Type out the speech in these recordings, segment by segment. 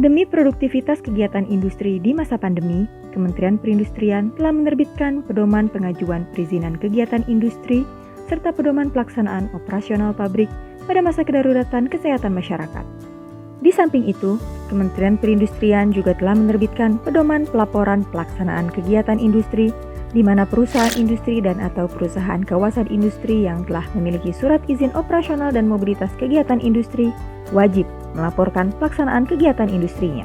Demi produktivitas kegiatan industri di masa pandemi, Kementerian Perindustrian telah menerbitkan pedoman pengajuan perizinan kegiatan industri serta pedoman pelaksanaan operasional pabrik pada masa kedaruratan kesehatan masyarakat. Di samping itu, Kementerian Perindustrian juga telah menerbitkan pedoman pelaporan pelaksanaan kegiatan industri di mana perusahaan industri dan atau perusahaan kawasan industri yang telah memiliki surat izin operasional dan mobilitas kegiatan industri wajib melaporkan pelaksanaan kegiatan industrinya.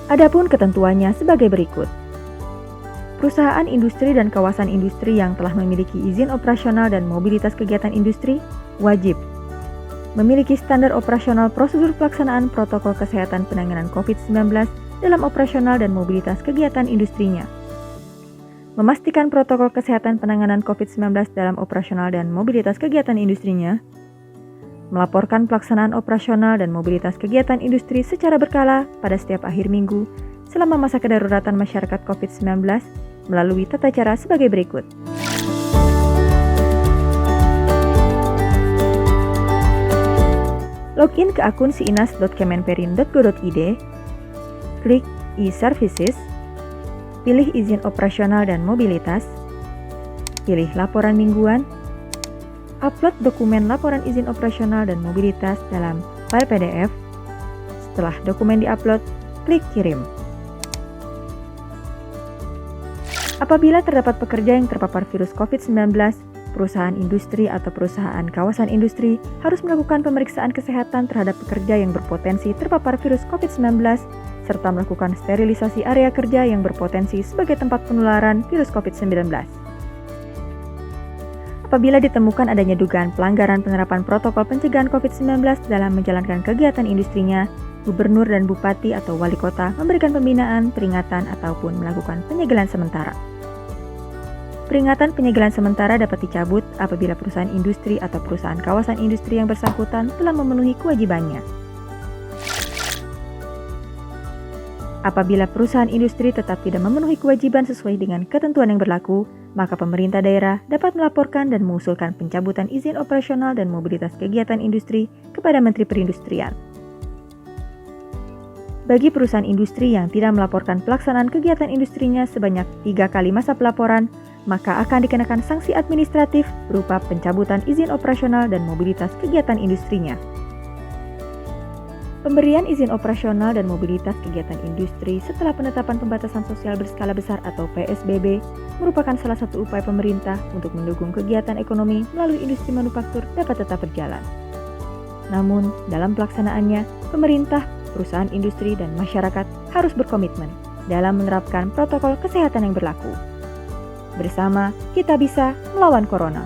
Adapun ketentuannya sebagai berikut. Perusahaan industri dan kawasan industri yang telah memiliki izin operasional dan mobilitas kegiatan industri wajib memiliki standar operasional prosedur pelaksanaan protokol kesehatan penanganan COVID-19 dalam operasional dan mobilitas kegiatan industrinya. Memastikan protokol kesehatan penanganan COVID-19 dalam operasional dan mobilitas kegiatan industrinya. Melaporkan pelaksanaan operasional dan mobilitas kegiatan industri secara berkala pada setiap akhir minggu selama masa kedaruratan masyarakat COVID-19 melalui tata cara sebagai berikut. Login ke akun siinas.kemenperin.go.id, klik e-services, pilih izin operasional dan mobilitas, pilih laporan mingguan, upload dokumen laporan izin operasional dan mobilitas dalam file PDF. Setelah dokumen diupload, klik kirim. Apabila terdapat pekerja yang terpapar virus COVID-19, perusahaan industri atau perusahaan kawasan industri harus melakukan pemeriksaan kesehatan terhadap pekerja yang berpotensi terpapar virus COVID-19 serta melakukan sterilisasi area kerja yang berpotensi sebagai tempat penularan virus COVID-19. Apabila ditemukan adanya dugaan pelanggaran penerapan protokol pencegahan COVID-19 dalam menjalankan kegiatan industrinya, gubernur dan bupati atau wali kota memberikan pembinaan, peringatan, ataupun melakukan penyegelan sementara. Peringatan penyegelan sementara dapat dicabut apabila perusahaan industri atau perusahaan kawasan industri yang bersangkutan telah memenuhi kewajibannya. Apabila perusahaan industri tetap tidak memenuhi kewajiban sesuai dengan ketentuan yang berlaku, maka pemerintah daerah dapat melaporkan dan mengusulkan pencabutan izin operasional dan mobilitas kegiatan industri kepada Menteri Perindustrian. Bagi perusahaan industri yang tidak melaporkan pelaksanaan kegiatan industrinya sebanyak 3 kali masa pelaporan, maka akan dikenakan sanksi administratif berupa pencabutan izin operasional dan mobilitas kegiatan industrinya. Pemberian izin operasional dan mobilitas kegiatan industri setelah penetapan pembatasan sosial berskala besar atau PSBB merupakan salah satu upaya pemerintah untuk mendukung kegiatan ekonomi melalui industri manufaktur dapat tetap berjalan. Namun, dalam pelaksanaannya, pemerintah, perusahaan industri, dan masyarakat harus berkomitmen dalam menerapkan protokol kesehatan yang berlaku. Bersama, kita bisa melawan corona.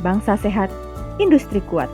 Bangsa sehat, industri kuat.